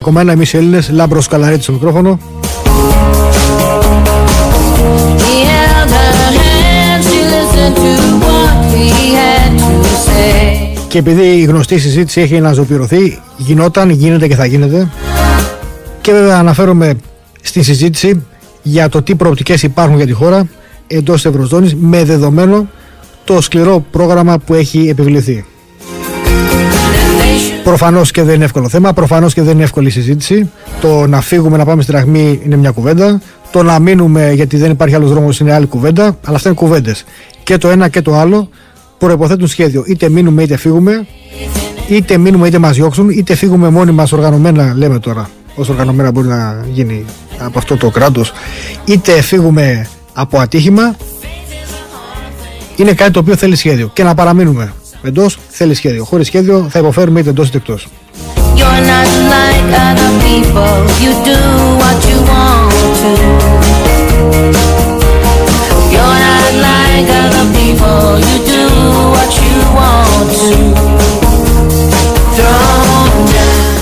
Κομμένα εμείς οι Έλληνες, Λάμπρος Καλαρίτης στο μικρόφωνο. Και επειδή η γνωστή συζήτηση έχει αναζωπηρωθεί, γίνεται και θα γίνεται. Και βέβαια αναφέρομαι στη συζήτηση για το τι προοπτικές υπάρχουν για τη χώρα εντός της Ευρωζώνης, με δεδομένο το σκληρό πρόγραμμα που έχει επιβληθεί. Προφανώς και δεν είναι εύκολο θέμα, προφανώς και δεν είναι εύκολη συζήτηση. Το να φύγουμε να πάμε στη δραχμή είναι μια κουβέντα. Το να μείνουμε γιατί δεν υπάρχει άλλος δρόμος είναι άλλη κουβέντα. Αλλά αυτά είναι κουβέντες. Και το ένα και το άλλο προϋποθέτουν σχέδιο. Είτε μείνουμε είτε φύγουμε, είτε μείνουμε είτε μας διώξουν, είτε φύγουμε μόνοι μας οργανωμένα, λέμε τώρα. Όσο οργανωμένα μπορεί να γίνει από αυτό το κράτος, είτε φύγουμε από ατύχημα. Είναι κάτι το οποίο θέλει σχέδιο. Και να παραμείνουμε εντός θέλει σχέδιο. Χωρίς σχέδιο θα υποφέρουμε είτε εντός είτε εκτός.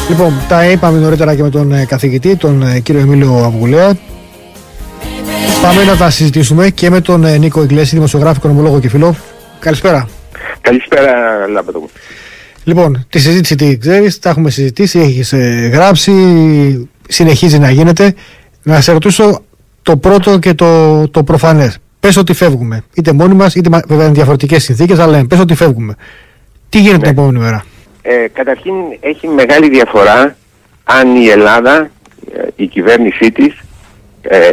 Λοιπόν, τα είπαμε νωρίτερα και με τον καθηγητή, τον κύριο Εμίλιο Αυγουλέα. Πάμε να τα συζητήσουμε και με τον Νίκο Ιγκλέση, δημοσιογράφο, οικονομολόγο και φίλο. Καλησπέρα. Καλησπέρα, Λάμπατο μου. Λοιπόν, τη συζήτηση τι ξέρεις, τα έχουμε συζητήσει, έχεις γράψει, συνεχίζει να γίνεται. Να σε ρωτήσω το πρώτο και το προφανές. Πες ότι φεύγουμε, είτε μόνοι μας, είτε βέβαια είναι διαφορετικές συνθήκες, αλλά πες ότι φεύγουμε. Τι γίνεται την επόμενη μέρα? Καταρχήν έχει μεγάλη διαφορά αν η Ελλάδα, η κυβέρνησή της,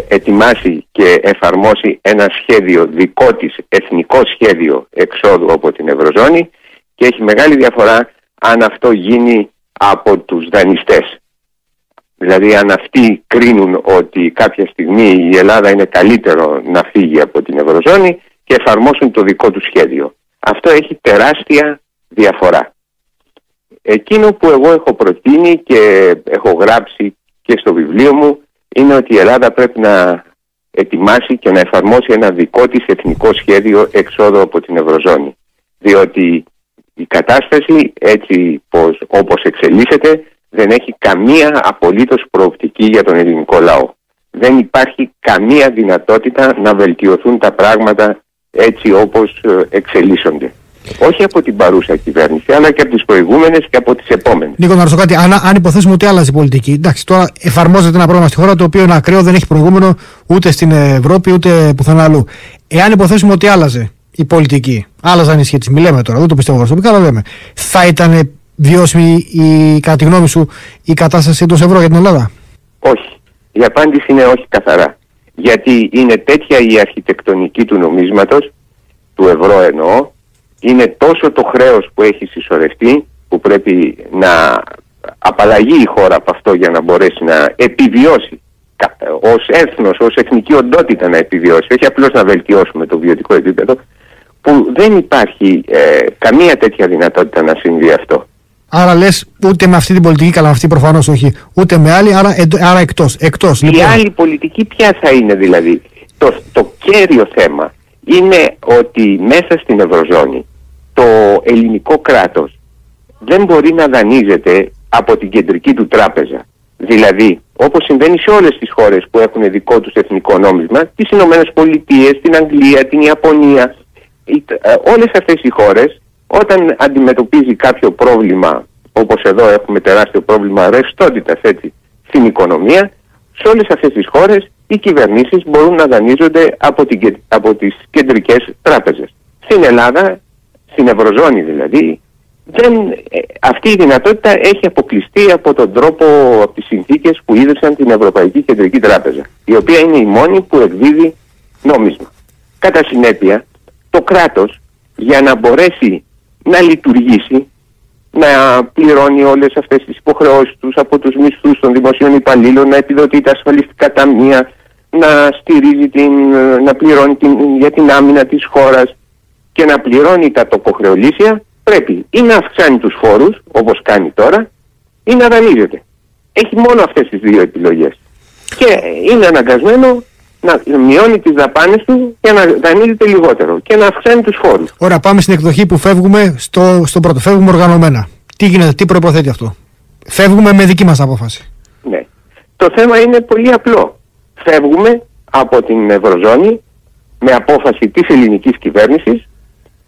ετοιμάσει και εφαρμόσει ένα σχέδιο δικό της, εθνικό σχέδιο εξόδου από την Ευρωζώνη, και έχει μεγάλη διαφορά αν αυτό γίνει από τους δανειστές. Δηλαδή αν αυτοί κρίνουν ότι κάποια στιγμή η Ελλάδα είναι καλύτερο να φύγει από την Ευρωζώνη και εφαρμόσουν το δικό του σχέδιο. Αυτό έχει τεράστια διαφορά. Εκείνο που εγώ έχω προτείνει και έχω γράψει και στο βιβλίο μου είναι ότι η Ελλάδα πρέπει να ετοιμάσει και να εφαρμόσει ένα δικό της εθνικό σχέδιο εξόδου από την Ευρωζώνη. Διότι η κατάσταση έτσι όπως εξελίσσεται δεν έχει καμία απολύτως προοπτική για τον ελληνικό λαό. Δεν υπάρχει καμία δυνατότητα να βελτιωθούν τα πράγματα έτσι όπως εξελίσσονται. Όχι από την παρούσα κυβέρνηση, αλλά και από τις προηγούμενες και από τις επόμενες. Νίκο, να ρωτήσω κάτι. Αν υποθέσουμε ότι άλλαζε η πολιτική, εντάξει, τώρα εφαρμόζεται ένα πρόγραμμα στη χώρα το οποίο είναι ακραίο, δεν έχει προηγούμενο ούτε στην Ευρώπη ούτε πουθενά αλλού. Εάν υποθέσουμε ότι άλλαζε η πολιτική, άλλαζαν οι σχέσεις, μιλάμε τώρα, δεν το πιστεύω προσωπικά, αλλά λέμε, θα ήταν βιώσιμη κατά τη γνώμη σου η κατάσταση εντός ευρώ για την Ελλάδα? Όχι. Η απάντηση είναι όχι καθαρά. Γιατί είναι τέτοια η αρχιτεκτονική του νομίσματος, του ευρώ εννοώ, είναι τόσο το χρέος που έχει συσσωρευτεί, που πρέπει να απαλλαγεί η χώρα από αυτό για να μπορέσει να επιβιώσει ως έθνος, ως εθνική οντότητα να επιβιώσει, όχι απλώς να βελτιώσουμε το βιωτικό επίπεδο, που δεν υπάρχει καμία τέτοια δυνατότητα να συμβεί αυτό. Άρα λες ούτε με αυτή την πολιτική, καλά αυτή προφανώς όχι, ούτε με άλλη, άρα εκτός. Η άλλη πολιτική ποια θα είναι δηλαδή? Το κέριο θέμα είναι ότι μέσα στην Ευρωζώνη το ελληνικό κράτος δεν μπορεί να δανείζεται από την κεντρική του τράπεζα. Δηλαδή, όπως συμβαίνει σε όλες τις χώρες που έχουν δικό τους εθνικό νόμισμα, τις Ηνωμένες Πολιτείες, την Αγγλία, την Ιαπωνία, όλες αυτές οι χώρες, όταν αντιμετωπίζει κάποιο πρόβλημα, όπως εδώ έχουμε τεράστιο πρόβλημα ρευστότητας στην οικονομία, σε όλες αυτές τις χώρες οι κυβερνήσεις μπορούν να δανείζονται από τις κεντρικές τράπεζες. Στην Ελλάδα, στην Ευρωζώνη δηλαδή, αυτή η δυνατότητα έχει αποκλειστεί από τον τρόπο, από τις συνθήκες που ίδρυσαν την Ευρωπαϊκή Κεντρική Τράπεζα, η οποία είναι η μόνη που εκδίδει νόμισμα. Κατά συνέπεια, το κράτος για να μπορέσει να λειτουργήσει, να πληρώνει όλες αυτές τις υποχρεώσεις τους από τους μισθούς των δημοσίων υπαλλήλων, να επιδοτεί τα ασφαλιστικά ταμεία, να στηρίζει να πληρώνει για την άμυνα της χώρας και να πληρώνει τα τοκοχρεωλήσια, πρέπει ή να αυξάνει τους φόρους, όπως κάνει τώρα, ή να δανείζεται. Έχει μόνο αυτές τις δύο επιλογές. Και είναι αναγκασμένο να μειώνει τις δαπάνες του και να δανείζεται λιγότερο και να αυξάνει τους φόρους. Ωραία, πάμε στην εκδοχή που φεύγουμε στο πρώτο. Φεύγουμε οργανωμένα. Τι γίνεται, τι προϋποθέτει αυτό? Φεύγουμε με δική μας απόφαση. Το θέμα είναι πολύ απλό. Φεύγουμε από την Ευρωζώνη με απόφαση της ελληνικής κυβέρνησης,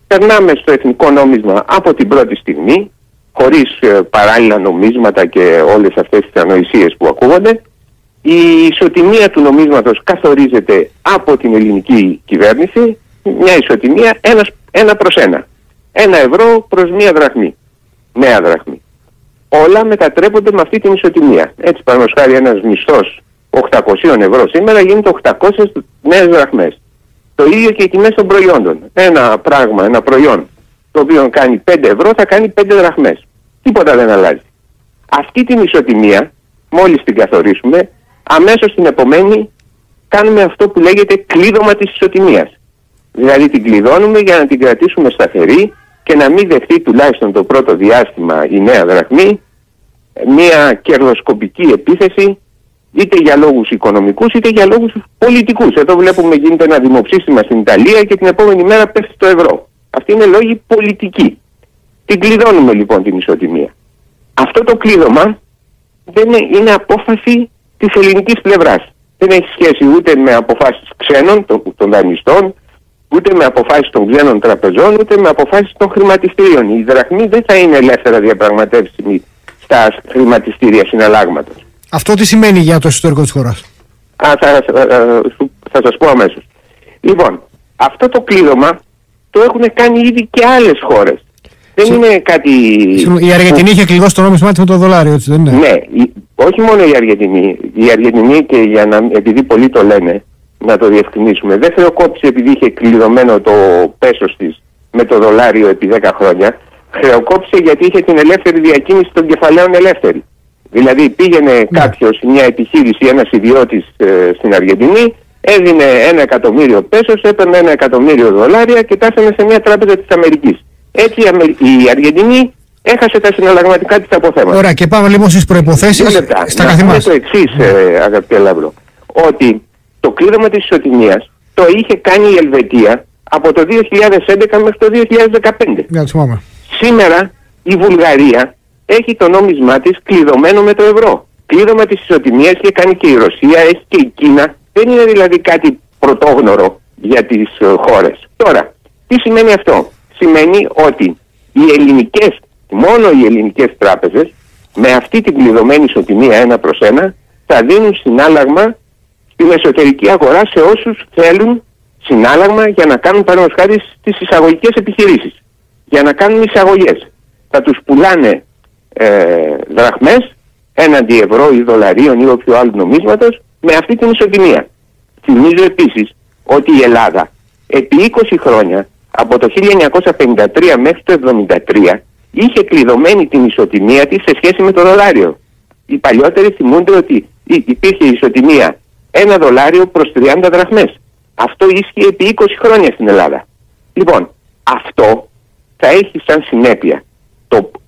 περνάμε στο εθνικό νόμισμα από την πρώτη στιγμή, χωρίς παράλληλα νομίσματα και όλες αυτές τις ανοησίες που ακούγονται. Η ισοτιμία του νομίσματος καθορίζεται από την ελληνική κυβέρνηση, μια ισοτιμία 1/1. 1 ευρώ προς 1 δραχμή, νέα δραχμή. Όλα μετατρέπονται με αυτή την ισοτιμία. Έτσι, παραδείγματος χάρη, ένας μισθός 800 ευρώ σήμερα γίνεται 800 νέες δραχμές. Το ίδιο και οι τιμές των προϊόντων. Ένα πράγμα, ένα προϊόν, το οποίο κάνει 5 ευρώ θα κάνει 5 δραχμές. Τίποτα δεν αλλάζει. Αυτή την ισοτιμία, μόλις την καθορίσουμε, αμέσως την επομένη κάνουμε αυτό που λέγεται κλείδωμα της ισοτιμίας. Δηλαδή την κλειδώνουμε για να την κρατήσουμε σταθερή και να μην δεχτεί τουλάχιστον το πρώτο διάστημα η νέα δραχμή μια κερδοσκοπική επίθεση, είτε για λόγους οικονομικούς είτε για λόγους πολιτικούς. Εδώ βλέπουμε γίνεται ένα δημοψήφισμα στην Ιταλία και την επόμενη μέρα πέφτει το ευρώ. Αυτοί είναι λόγοι πολιτικοί. Την κλειδώνουμε λοιπόν την ισοτιμία. Αυτό το κλείδωμα δεν είναι απόφαση της ελληνικής πλευράς. Δεν έχει σχέση ούτε με αποφάσεις ξένων, των δανειστών, ούτε με αποφάσεις των ξένων τραπεζών, ούτε με αποφάσεις των χρηματιστήριων. Η δραχμή δεν θα είναι ελεύθερα διαπραγματεύσιμη στα χρηματιστήρια συναλλάγματος. Αυτό τι σημαίνει για το εσωτερικό της χώρας? Θα σας πω αμέσως. Λοιπόν, αυτό το κλείδωμα το έχουν κάνει ήδη και άλλες χώρες. Δεν είναι κάτι... Η Αργεντινή είχε κλειδώσει το νόμισμά της με το δολάριο, έτσι δεν είναι? Ναι, όχι μόνο η Αργεντινή. Η Αργεντινή, και επειδή πολλοί το λένε, να το διευκρινίσουμε, δεν χρεοκόπησε επειδή είχε κλειδωμένο το πέσος της με το δολάριο επί 10 χρόνια. Χρεοκόπησε γιατί είχε την ελεύθερη διακίνηση των κεφαλαίων ελεύθερη. Δηλαδή πήγαινε κάποιος, μια επιχείρηση, ένας ιδιώτης στην Αργεντινή, έδινε 1 εκατομμύριο πέσος, έπαιρνε 1 εκατομμύριο δολάρια και τάσανε σε μια τράπεζα της Αμερικής. Έτσι η Αργεντινή έχασε τα συναλλαγματικά της αποθέματα. Ωραία, και πάμε λοιπόν στις προϋποθέσεις στα καθημάς. Το εξής, αγαπητέ Λαύρο, ότι το κλείδωμα της ισοτιμίας το είχε κάνει η Ελβετία από το 2011 μέχρι το 2015. Σήμερα η Βουλγαρία έχει το νόμισμά της κλειδωμένο με το ευρώ. Κλείδωμα της ισοτιμίας είχε κάνει και η Ρωσία, έχει και η Κίνα. Δεν είναι δηλαδή κάτι πρωτόγνωρο για τις χώρες. Τώρα, τι σημαίνει αυτό? Σημαίνει ότι οι ελληνικές, μόνο οι ελληνικές τράπεζες, με αυτή την κλειδωμένη ισοτιμία 1/1, θα δίνουν συνάλλαγμα στην εσωτερική αγορά σε όσους θέλουν συνάλλαγμα για να κάνουν, παραδείγματος χάρη, στις εισαγωγικές επιχειρήσεις. Για να κάνουν εισαγωγές. Θα τους πουλάνε δραχμές έναντι ευρώ ή δολαρίων ή όποιο άλλου νομίσματος με αυτή την ισοτιμία. Θυμίζω επίσης ότι η Ελλάδα επί 20 χρόνια, από το 1953 μέχρι το 1973, είχε κλειδωμένη την ισοτιμία της σε σχέση με το δολάριο. Οι παλιότεροι θυμούνται ότι υπήρχε ισοτιμία 1 δολάριο προς 30 δραχμές. Αυτό ίσχυε επί 20 χρόνια στην Ελλάδα. Λοιπόν, αυτό θα έχει σαν συνέπεια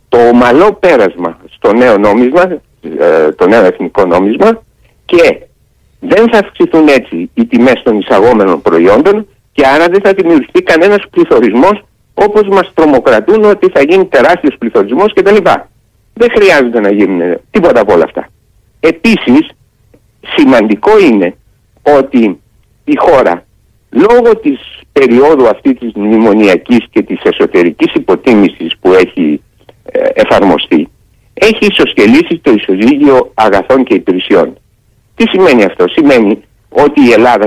το ομαλό πέρασμα στο νέο νόμισμα, το νέο εθνικό νόμισμα, και δεν θα αυξηθούν έτσι οι τιμές των εισαγόμενων προϊόντων και άρα δεν θα δημιουργηθεί κανένας πληθωρισμός όπως μας τρομοκρατούν ότι θα γίνει τεράστιος πληθωρισμός κτλ. Δεν χρειάζεται να γίνουν τίποτα από όλα αυτά. Επίσης, σημαντικό είναι ότι η χώρα, λόγω της περίοδου αυτή της μνημονιακής και της εσωτερικής υποτίμησης που έχει εφαρμοστεί, έχει ισοσκελίσει το ισοζύγιο αγαθών και υπηρεσιών. Τι σημαίνει αυτό? Σημαίνει ότι η Ελλάδα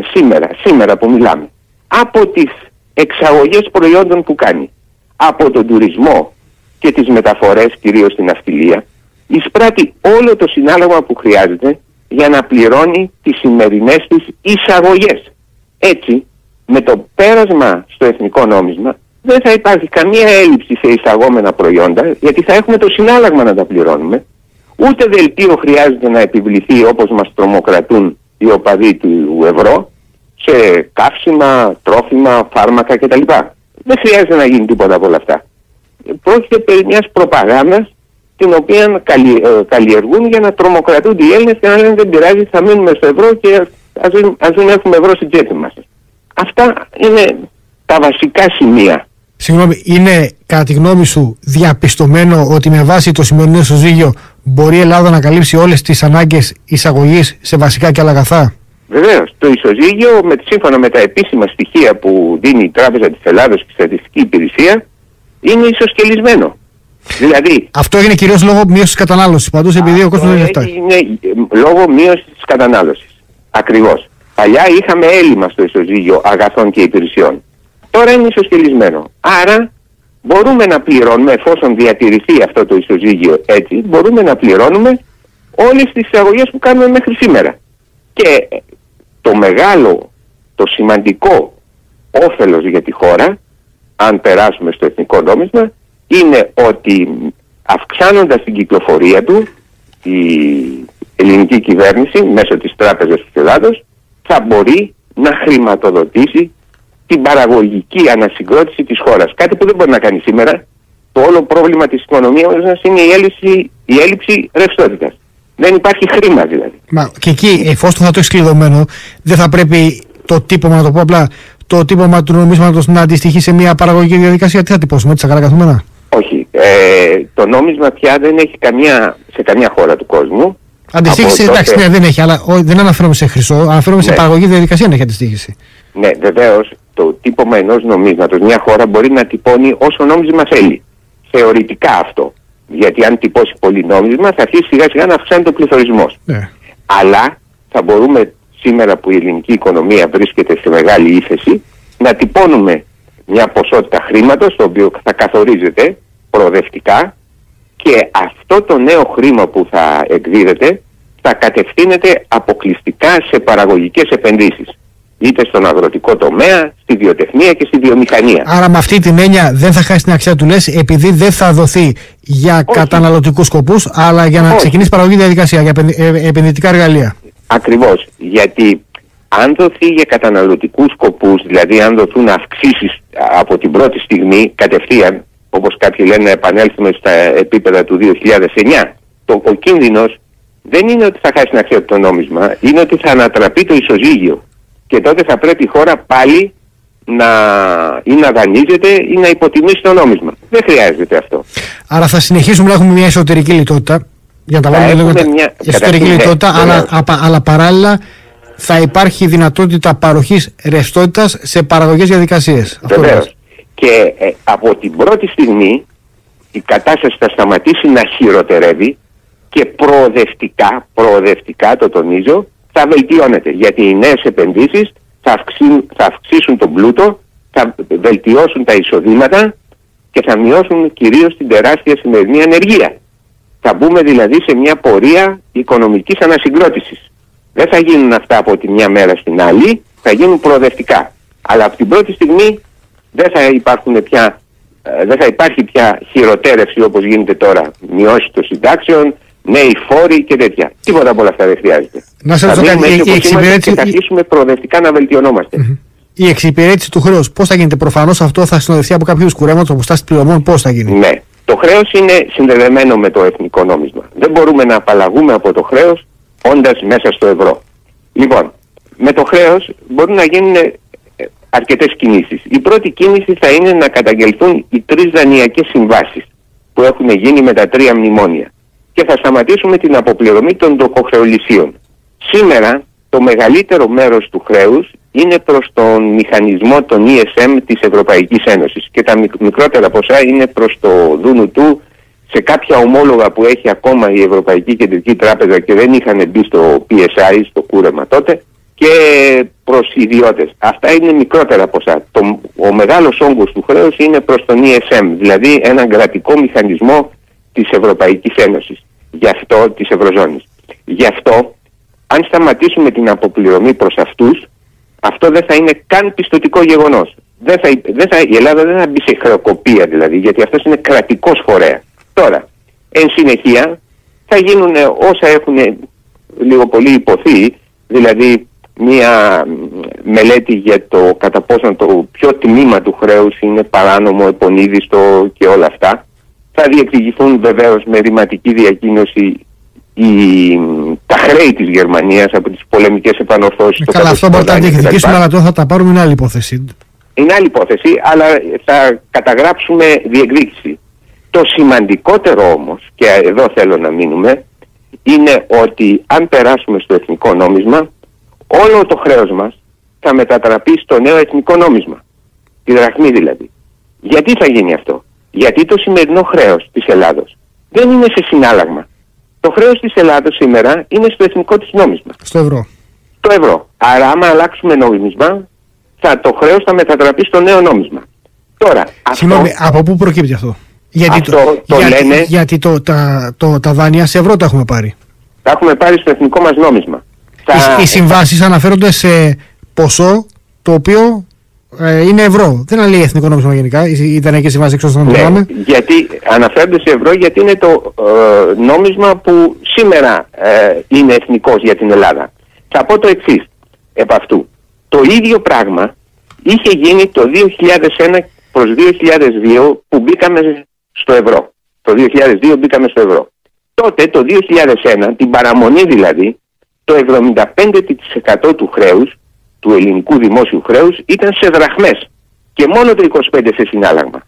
σήμερα που μιλάμε, από τις εξαγωγές προϊόντων που κάνει, από τον τουρισμό και τις μεταφορές, κυρίως στην ναυτιλία, εισπράττει όλο το συνάλλαγμα που χρειάζεται για να πληρώνει τις σημερινές της εισαγωγές. Έτσι, με το πέρασμα στο εθνικό νόμισμα, δεν θα υπάρχει καμία έλλειψη σε εισαγόμενα προϊόντα, γιατί θα έχουμε το συνάλλαγμα να τα πληρώνουμε. Ούτε δελτίο χρειάζεται να επιβληθεί, όπως μας τρομοκρατούν οι οπαδοί του ευρώ, σε καύσιμα, τρόφιμα, φάρμακα κτλ. Δεν χρειάζεται να γίνει τίποτα από όλα αυτά. Πρόκειται περί μιας προπαγάνδας την οποία καλλιεργούν για να τρομοκρατούνται οι Έλληνες και να λένε δεν πειράζει, θα μείνουμε στο ευρώ και ας δεν έχουμε ευρώ στην τσέπη μας. Αυτά είναι τα βασικά σημεία. Συγγνώμη, είναι κατά τη γνώμη σου διαπιστωμένο ότι με βάση το σημερινό ισοζύγιο μπορεί η Ελλάδα να καλύψει όλες τις ανάγκες εισαγωγής σε βασικά και άλλα αγαθά? Βεβαίως. Το ισοζύγιο, σύμφωνα με τα επίσημα στοιχεία που δίνει η Τράπεζα της Ελλάδος και η Στατιστική Υπηρεσία, είναι ισοσκελισμένο. Δηλαδή, αυτό έγινε κυρίως λόγω μείωσης της κατανάλωσης παντού, επειδή ο κόσμος δεν φτάσει. Είναι λόγω μείωσης της κατανάλωσης. Ακριβώς. Παλιά είχαμε έλλειμμα στο ισοζύγιο αγαθών και υπηρεσιών. Τώρα είναι ισοσκελισμένο. Άρα μπορούμε να πληρώνουμε, εφόσον διατηρηθεί αυτό το ισοζύγιο έτσι, μπορούμε να πληρώνουμε όλες τις εισαγωγές που κάνουμε μέχρι σήμερα. Και το μεγάλο, το σημαντικό όφελος για τη χώρα, αν περάσουμε στο εθνικό νόμισμα, είναι ότι αυξάνοντας την κυκλοφορία του, η ελληνική κυβέρνηση μέσω της Τράπεζας της Ελλάδος θα μπορεί να χρηματοδοτήσει την παραγωγική ανασυγκρότηση της χώρας. Κάτι που δεν μπορεί να κάνει σήμερα. Το όλο πρόβλημα της οικονομίας μας είναι η έλλειψη ρευστότητας. Δεν υπάρχει χρήμα δηλαδή. Μα και εκεί, εφόσον θα το έχεις κλειδωμένο, δεν θα πρέπει το τύπωμα, να το πω απλά, το τύπωμα του νομίσματος να αντιστοιχεί σε μια παραγωγική διαδικασία? Τι θα τυπώσουμε, έτσι ακαραταθμένα? Όχι. Το νόμισμα πια δεν έχει σε καμιά χώρα του κόσμου. Αντιστοίχηση, εντάξει, ναι, δεν έχει, αλλά δεν αναφέρομαι σε χρυσό, αναφέρομαι σε παραγωγική διαδικασία να έχει αντιστοίχηση. Ναι, βεβαίως, το τύπωμα ενός νομίσματος, μια χώρα μπορεί να τυπώνει όσο νόμισμα θέλει. Θεωρητικά αυτό. Γιατί αν τυπώσει πολύ νόμισμα θα αρχίσει σιγά σιγά να αυξάνει το πληθωρισμός. Ναι. Αλλά θα μπορούμε σήμερα που η ελληνική οικονομία βρίσκεται σε μεγάλη ύφεση να τυπώνουμε μια ποσότητα χρήματος το οποίο θα καθορίζεται προοδευτικά και αυτό το νέο χρήμα που θα εκδίδεται θα κατευθύνεται αποκλειστικά σε παραγωγικές επενδύσεις. Είτε στον αγροτικό τομέα, στη βιοτεχνία και στη βιομηχανία. Άρα με αυτή την έννοια δεν θα χάσει την αξία του, λες, επειδή δεν θα δοθεί για καταναλωτικούς σκοπούς, αλλά για να ξεκινήσει παραγωγική διαδικασία, για επενδυτικά εργαλεία. Ακριβώς. Γιατί αν δοθεί για καταναλωτικούς σκοπούς, δηλαδή αν δοθούν αυξήσεις από την πρώτη στιγμή κατευθείαν, όπως κάποιοι λένε να επανέλθουμε στα επίπεδα του 2009, ο κίνδυνος δεν είναι ότι θα χάσει την αξία του το νόμισμα, είναι ότι θα ανατραπεί το ισοζύγιο. Και τότε θα πρέπει η χώρα πάλι να δανείζεται ή να υποτιμήσει το νόμισμα. Δεν χρειάζεται αυτό. Άρα θα συνεχίσουμε να έχουμε μια εσωτερική λιτότητα, για να τα βάλουμε λίγο μια εσωτερική λιτότητα, αλλά παράλληλα θα υπάρχει δυνατότητα παροχής ρευστότητας σε παραγωγές διαδικασίες. Βεβαίως. Και από την πρώτη στιγμή η κατάσταση θα σταματήσει να χειροτερεύει και προοδευτικά το τονίζω, θα βελτιώνεται. Γιατί οι νέες επενδύσεις θα αυξήσουν τον πλούτο, θα βελτιώσουν τα εισοδήματα και θα μειώσουν κυρίως την τεράστια σημερινή ανεργία. Θα μπούμε δηλαδή σε μια πορεία οικονομικής ανασυγκρότησης. Δεν θα γίνουν αυτά από τη μια μέρα στην άλλη, θα γίνουν προοδευτικά. Αλλά από την πρώτη στιγμή δεν θα υπάρχει πια χειροτέρευση όπως γίνεται τώρα. Μειώσει των συντάξεων, νέοι φόροι και τέτοια. Τίποτα από όλα αυτά δεν χρειάζεται. Να σε ρωτήσω κάτι, και θα αρχίσουμε προοδευτικά να βελτιωνόμαστε. Η εξυπηρέτηση του χρέους, πώς θα γίνεται? Προφανώς αυτό θα συνοδευτεί από κάποιους κουρέματος, αποστάσεις πληρωμών, πώς θα γίνει? Ναι. Το χρέος είναι συνδεδεμένο με το εθνικό νόμισμα. Δεν μπορούμε να απαλλαγούμε από το χρέος όντας μέσα στο ευρώ. Λοιπόν, με το χρέος μπορούν να γίνουν αρκετές κινήσεις. Η πρώτη κίνηση θα είναι να καταγγελθούν οι 3 δανειακές συμβάσεις που έχουν γίνει με τα 3 μνημόνια και θα σταματήσουμε την αποπληρωμή των τοκοχρεωλησίων. Σήμερα το μεγαλύτερο μέρος του χρέους είναι προς τον μηχανισμό των ESM της Ευρωπαϊκής Ένωσης και τα μικρότερα ποσά είναι προς το δούνου του σε κάποια ομόλογα που έχει ακόμα η Ευρωπαϊκή Κεντρική Τράπεζα και δεν είχαν μπει στο PSI, στο κούρεμα τότε, και προς ιδιώτες. Αυτά είναι μικρότερα ποσά. Ο μεγάλος όγκος του χρέους είναι προς τον ESM, δηλαδή έναν κρατικό μηχανισμό της Ευρωπαϊκής Ένωσης, της Ευρωζώνης. Γι' αυτό, αν σταματήσουμε την αποπληρωμή προς αυτούς, αυτό δεν θα είναι καν πιστωτικό γεγονός. Η Ελλάδα δεν θα μπει σε χρεοκοπία δηλαδή, γιατί αυτός είναι κρατικός φορέα. Τώρα, εν συνεχεία, θα γίνουν όσα έχουν λίγο πολύ υποθεί, δηλαδή μία μελέτη για το κατά πόσο το πιο τμήμα του χρέους είναι παράνομο, επονίδιστο και όλα αυτά. Θα διεκδικηθούν βεβαίως με ρηματική διακοίνωση τα χρέη της Γερμανίας από τις πολεμικές επανορθώσεις. Καλά, αυτό μπορεί να διεκδικήσουμε, αλλά τώρα θα τα πάρουμε, είναι άλλη υπόθεση. Είναι άλλη υπόθεση, αλλά θα καταγράψουμε διεκδίκηση. Το σημαντικότερο όμως, και εδώ θέλω να μείνουμε, είναι ότι αν περάσουμε στο εθνικό νόμισμα, όλο το χρέος μας θα μετατραπεί στο νέο εθνικό νόμισμα. Τη δραχμή δηλαδή. Γιατί θα γίνει αυτό? Γιατί το σημερινό χρέος της Ελλάδος δεν είναι σε συνάλλαγμα. Το χρέος της Ελλάδος σήμερα είναι στο εθνικό της νόμισμα. Στο ευρώ. Το ευρώ. Άρα άμα αλλάξουμε νόμισμα, το χρέος θα μετατραπεί στο νέο νόμισμα. Τώρα, συγγνώμη, από πού προκύπτει αυτό? Γιατί τα δάνεια σε ευρώ τα έχουμε πάρει. Τα έχουμε πάρει στο εθνικό μας νόμισμα. Οι συμβάσεις αναφέρονται σε ποσό το οποίο είναι ευρώ. Δεν λέει εθνικό νόμισμα γενικά. Οι δανειακές συμβάσεις εξ όσων θυμάμαι. Γιατί αναφέρονται σε ευρώ, γιατί είναι το νόμισμα που σήμερα είναι εθνικός για την Ελλάδα. Θα πω το εξής επ' αυτού. Το ίδιο πράγμα είχε γίνει το 2001 προς 2002 που μπήκαμε στο ευρώ. Το 2002 μπήκαμε στο ευρώ. Τότε το 2001, την παραμονή δηλαδή, το 75% του χρέους, του ελληνικού δημόσιου χρέους, ήταν σε δραχμές και μόνο το 25% σε συνάλλαγμα.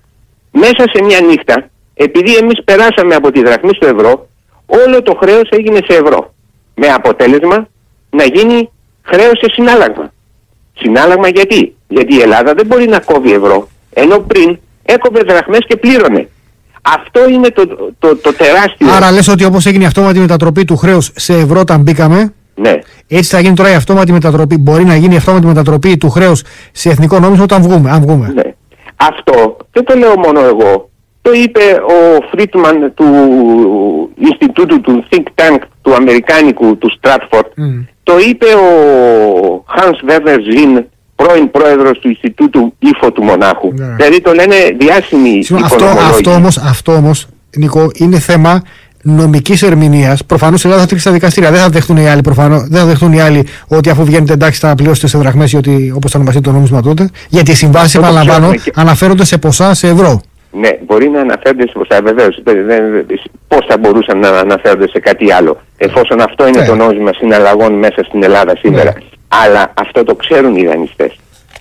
Μέσα σε μια νύχτα, επειδή εμείς περάσαμε από τη δραχμή στο ευρώ, όλο το χρέος έγινε σε ευρώ. Με αποτέλεσμα να γίνει χρέος σε συνάλλαγμα. Συνάλλαγμα γιατί? Γιατί η Ελλάδα δεν μπορεί να κόβει ευρώ, ενώ πριν έκοβε δραχμές και πλήρωνε. Αυτό είναι το τεράστιο. Άρα λες ότι όπως έγινε η αυτόματη μετατροπή του χρέους σε ευρώ όταν μπήκαμε, ναι, έτσι θα γίνει τώρα η αυτόματη μετατροπή. Μπορεί να γίνει η αυτόματη μετατροπή του χρέους σε εθνικό νόμισμα όταν βγούμε, αν βγούμε. Ναι. Αυτό δεν το λέω μόνο εγώ. Το είπε ο Φρίτμαν του Ινστιτούτου του Think Tank του Αμερικάνικου του Στράτφορντ. Το είπε ο Hans Werner Zinn, πρώην πρόεδρος του Ινστιτούτου Ήφο του Μονάχου. Ναι. Δηλαδή το λένε διάσημοι οικονομολόγοι. Αυτό όμως, Νίκο, είναι θέμα νομικής ερμηνείας. Προφανώς η Ελλάδα θα τρίξει στα δικαστήρια. Δεν θα δεχτούν οι άλλοι, δεν θα δεχτούν οι άλλοι ότι αφού βγαίνετε εντάξει θα πληρώσετε σε δραχμές ή ότι όπως θα ονομαστεί το νόμισμα τότε. Γιατί οι συμβάσεις, επαναλαμβάνω, αναφέρονται σε ποσά σε ευρώ. Ναι, μπορεί να αναφέρονται σε ποσά, βεβαίως. Πώς θα μπορούσαν να αναφέρονται σε κάτι άλλο, εφόσον αυτό είναι το νόμισμα συναλλαγών μέσα στην Ελλάδα σήμερα. Αλλά αυτό το ξέρουν οι δανειστές.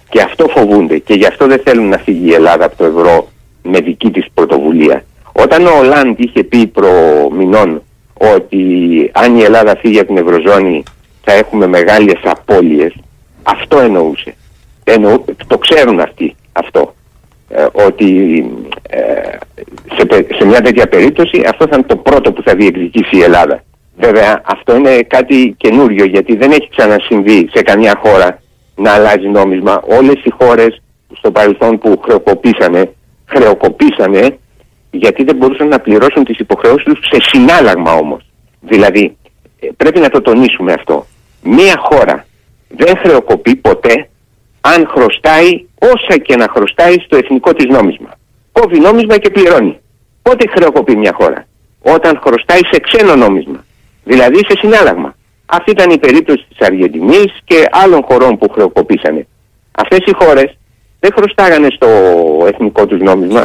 Και αυτό φοβούνται. Και γι' αυτό δεν θέλουν να φύγει η Ελλάδα από το ευρώ με δική της πρωτοβουλία. Όταν ο Ολάντ είχε πει προμηνών ότι αν η Ελλάδα φύγει από την Ευρωζώνη θα έχουμε μεγάλες απώλειες, αυτό εννοούσε. Το ξέρουν αυτοί αυτό. Ότι σε μια τέτοια περίπτωση αυτό θα είναι το πρώτο που θα διεκδικήσει η Ελλάδα. Βέβαια αυτό είναι κάτι καινούριο, γιατί δεν έχει ξανασυμβεί σε καμιά χώρα να αλλάζει νόμισμα. Όλες οι χώρες στο παρελθόν που χρεοκοπήσανε γιατί δεν μπορούσαν να πληρώσουν τις υποχρεώσεις τους σε συνάλλαγμα όμως. Δηλαδή πρέπει να το τονίσουμε αυτό. Μία χώρα δεν χρεοκοπεί ποτέ αν χρωστάει όσα και να χρωστάει στο εθνικό της νόμισμα. Κόβει νόμισμα και πληρώνει. Πότε χρεοκοπεί μια χώρα? Όταν χρωστάει σε ξένο νόμισμα. Δηλαδή σε συνάλλαγμα. Αυτή ήταν η περίπτωση της Αργεντινής και άλλων χωρών που χρεοκοπήσανε. Αυτές οι χώρες δεν χρωστάγανε στο εθνικό τους νόμισμα.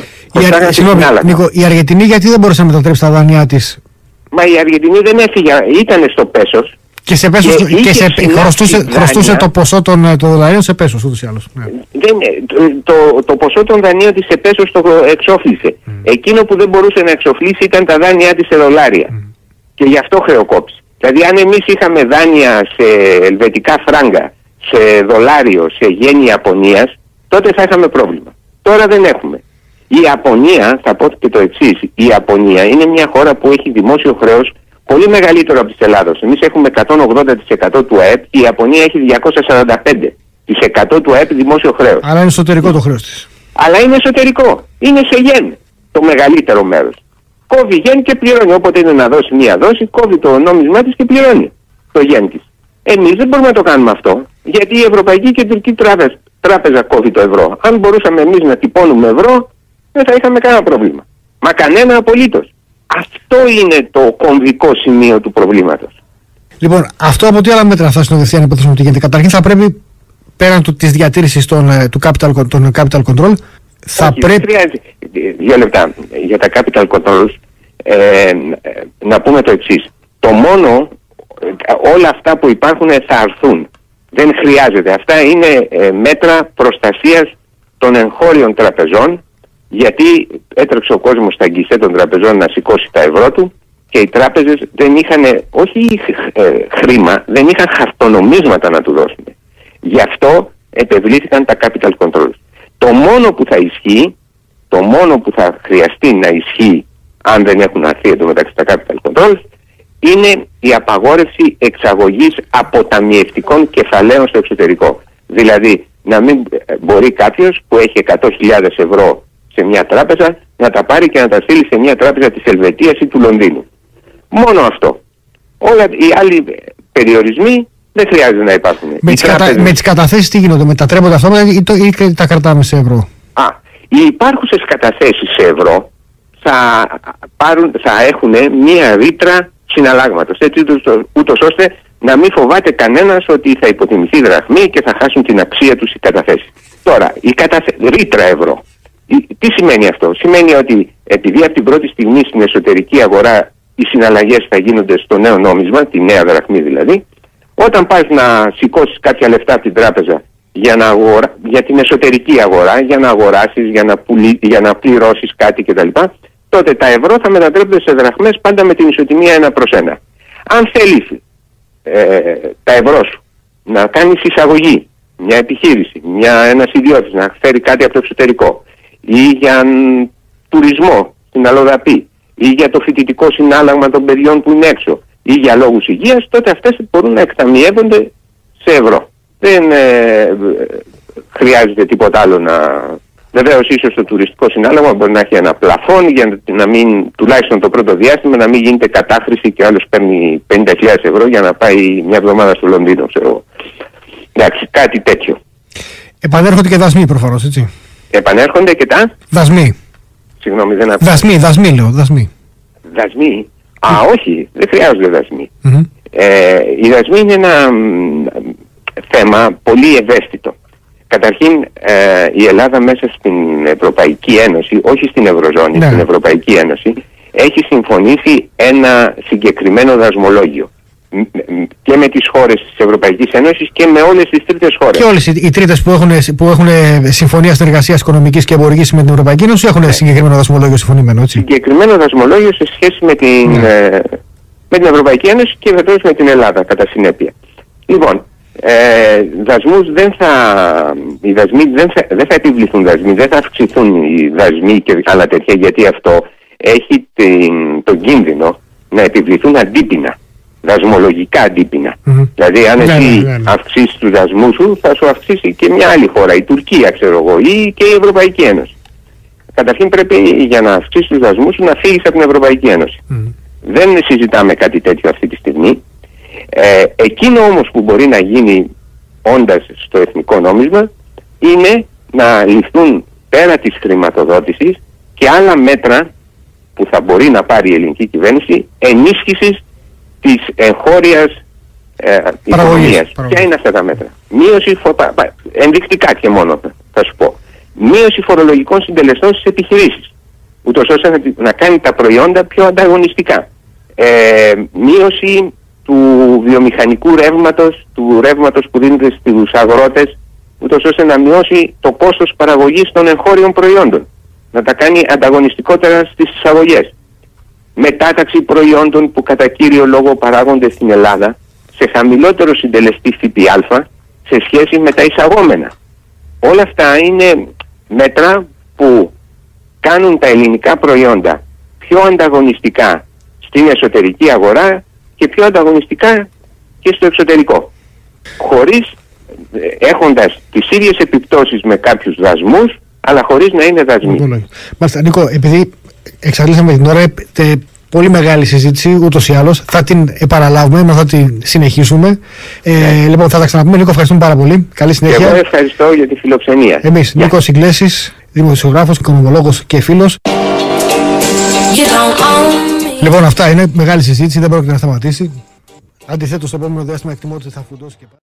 Νίκο, η Αργεντινή γιατί δεν μπορούσε να μετατρέψει τα δάνειά της? Μα η Αργεντινή δεν έφυγε, ήταν στο πέσος. Και σε πέσος χρωστούσε το ποσό των δολαρίων σε πέσος ούτως ή άλλως. Ναι. Το ποσό των δανείων της σε πέσος το εξόφλησε. Εκείνο που δεν μπορούσε να εξοφλήσει ήταν τα δάνειά της σε δολάρια. Και γι' αυτό χρεοκόπησε. Δηλαδή αν εμείς είχαμε δάνεια σε ελβετικά φράγκα, σε δολάριο, σε γένη Ιαπωνίας, τότε θα είχαμε πρόβλημα. Τώρα δεν έχουμε. Η Ιαπωνία, θα πω και το εξής, η Ιαπωνία είναι μια χώρα που έχει δημόσιο χρέος πολύ μεγαλύτερο από της Ελλάδος. Εμείς έχουμε 180% του ΑΕΠ, η Ιαπωνία έχει 245% του ΑΕΠ δημόσιο χρέος. Αλλά είναι εσωτερικό το χρέος της. Αλλά είναι εσωτερικό. Είναι σε γεν το μεγαλύτερο μέρος. Κόβει γεν και πληρώνει. Όποτε είναι να δώσει μία δόση, κόβει το νόμισμά της και πληρώνει το γεν της. Εμείς δεν μπορούμε να το κάνουμε αυτό, γιατί η Ευρωπαϊκή Κεντρική Τράπεζα κόβει το ευρώ. Αν μπορούσαμε εμείς να τυπώνουμε ευρώ, δεν θα είχαμε κανένα πρόβλημα. Μα κανένα απολύτως. Αυτό είναι το κομβικό σημείο του προβλήματος. Λοιπόν, αυτό από τι άλλα μέτρα θα συνοδευτεί αν υποθέσουμε ότι γίνεται? Καταρχήν θα πρέπει, πέραν της διατήρησης των capital control, θα πρέπει... 2 λεπτά για τα capital controls. Να πούμε το εξής. Το μόνο, όλα αυτά που υπάρχουν θα αρθούν. Δεν χρειάζεται. Αυτά είναι μέτρα προστασίας των εγχώριων τραπεζών Γιατί έτρεξε ο κόσμος στα γκισέ των τραπεζών να σηκώσει τα ευρώ του και οι τράπεζες δεν είχαν, όχι χρήμα, δεν είχαν χαρτονομίσματα να του δώσουν. Γι' αυτό επευλήθηκαν τα capital controls. Το μόνο που θα ισχύει, το μόνο που θα χρειαστεί να ισχύει αν δεν έχουν αρθεί εντωμεταξύ τα capital controls, είναι η απαγόρευση εξαγωγής αποταμιευτικών κεφαλαίων στο εξωτερικό. Δηλαδή να μην μπορεί κάποιος που έχει 100.000 ευρώ σε μια τράπεζα να τα πάρει και να τα στείλει σε μια τράπεζα της Ελβετίας ή του Λονδίνου. Μόνο αυτό. Όλα οι άλλοι περιορισμοί δεν χρειάζεται να υπάρχουν. Με τις καταθέσεις τι γίνονται, μετατρέπονται αυτά ή τα κρατάμε σε ευρώ? Οι υπάρχουσες καταθέσεις σε ευρώ θα έχουν μία ρήτρα συναλλάγματος, έτσι ούτως ώστε να μην φοβάται κανένας ότι θα υποτιμηθεί η δραχμή και θα χάσουν την αξία τους οι καταθέσεις. Τώρα, ρήτρα ευρώ. Τι σημαίνει αυτό? Σημαίνει ότι επειδή από την πρώτη στιγμή στην εσωτερική αγορά οι συναλλαγές θα γίνονται στο νέο νόμισμα, τη νέα δραχμή δηλαδή, όταν πας να σηκώσεις κάποια λεφτά από την τράπεζα για την εσωτερική αγορά, για να αγοράσεις, για να πληρώσεις κάτι κτλ., τότε τα ευρώ θα μετατρέπονται σε δραχμές πάντα με την ισοτιμία 1/1. Αν θέλεις τα ευρώ σου να κάνεις εισαγωγή, μια επιχείρηση, ένας ιδιώτης να φέρει κάτι από το εξωτερικό ή για τουρισμό στην αλλοδαπή ή για το φοιτητικό συνάλλαγμα των παιδιών που είναι έξω ή για λόγους υγείας, τότε αυτές μπορούν να εκταμιεύονται σε ευρώ. Δεν χρειάζεται τίποτα άλλο να... Βεβαίως ίσως το τουριστικό συνάλλαγμα μπορεί να έχει ένα πλαφόν για να μην, τουλάχιστον το πρώτο διάστημα, να μην γίνεται κατάχρηση και άλλος παίρνει 50.000 ευρώ για να πάει μια εβδομάδα στο Λονδίνο, ξέρω. Εντάξει, κάτι τέτοιο. Επανέρχονται και δασμοί προφανώς, έτσι? Επανέρχονται και τα... Δασμοί. Συγγνώμη, δεν ακούω. Δασμοί λέω, δασμοί. Δασμοί? Όχι, δεν χρειάζονται δασμοί. Οι δασμοί είναι ένα θέμα πολύ ευαίσθητο. Καταρχήν η Ελλάδα μέσα στην Ευρωπαϊκή Ένωση, όχι στην Ευρωζώνη, στην Ευρωπαϊκή Ένωση, έχει συμφωνήσει ένα συγκεκριμένο δασμολόγιο και με τις χώρες της Ευρωπαϊκής Ένωσης και με όλες τις τρίτες χώρες. Και όλες οι τρίτες που έχουν συμφωνία συνεργασίας οικονομικής και εμπορικής με την Ευρωπαϊκή Ένωση έχουν συγκεκριμένο δασμολόγιο συμφωνημένο, έτσι? Συγκεκριμένο δασμολόγιο σε σχέση με την Ευρωπαϊκή Ένωση και βεβαίως με την Ελλάδα κατά συνέπεια. Λοιπόν, δασμούς δεν θα επιβληθούν δασμοί, δεν θα αυξηθούν οι δασμοί και άλλα τέτοια, γιατί αυτό έχει τον κίνδυνο να επιβληθούν αντίπεινα, δασμολογικά αντίπεινα. Δηλαδή αν εσύ αυξήσεις τους δασμούς σου, θα σου αυξήσει και μια άλλη χώρα, η Τουρκία ξέρω εγώ, ή και η Ευρωπαϊκή Ένωση. Καταρχήν πρέπει για να αυξήσεις τους δασμούς σου να φύγεις από την Ευρωπαϊκή Ένωση. Δεν συζητάμε κάτι τέτοιο αυτή τη στιγμή. Εκείνο όμως που μπορεί να γίνει όντας στο εθνικό νόμισμα είναι να ληφθούν πέρα της χρηματοδότησης και άλλα μέτρα που θα μπορεί να πάρει η ελληνική κυβέρνηση ενίσχυσης της εγχώριας οικονομίας. Ποια είναι αυτά τα μέτρα? Μείωση, ενδεικτικά και μόνο θα σου πω, μείωση φορολογικών συντελεστών στις επιχειρήσεις, ούτως ώστε να κάνει τα προϊόντα πιο ανταγωνιστικά. Μείωση του βιομηχανικού ρεύματος, του ρεύματος που δίνεται στους αγρότες, ούτως ώστε να μειώσει το κόστος παραγωγής των εγχώριων προϊόντων, να τα κάνει ανταγωνιστικότερα στις εισαγωγές. Μετάταξη προϊόντων που κατά κύριο λόγο παράγονται στην Ελλάδα σε χαμηλότερο συντελεστή ΦΠΑ σε σχέση με τα εισαγόμενα. Όλα αυτά είναι μέτρα που κάνουν τα ελληνικά προϊόντα πιο ανταγωνιστικά στην εσωτερική αγορά και πιο ανταγωνιστικά και στο εξωτερικό, χωρίς, έχοντας τις ίδιες επιπτώσεις με κάποιους δασμούς, αλλά χωρίς να είναι δασμοί. Μάλιστα, Νίκο, επειδή εξαντλήσαμε την ώρα, πολύ μεγάλη συζήτηση ούτως ή άλλως, θα την επαναλάβουμε, θα την συνεχίσουμε. Λοιπόν, θα τα ξαναπούμε. Νίκο, ευχαριστούμε πάρα πολύ. Καλή συνέχεια. Εγώ ευχαριστώ για τη φιλοξενία. Εμείς, Νίκος Ιγκλέσης, δημοσιογράφος, οικονομολόγος και φίλος. Λοιπόν, αυτά είναι μεγάλη συζήτηση, δεν πρόκειται να σταματήσει. Αντιθέτως, στο επόμενο διάστημα εκτιμώ ότι θα φουντώσει και πάλι.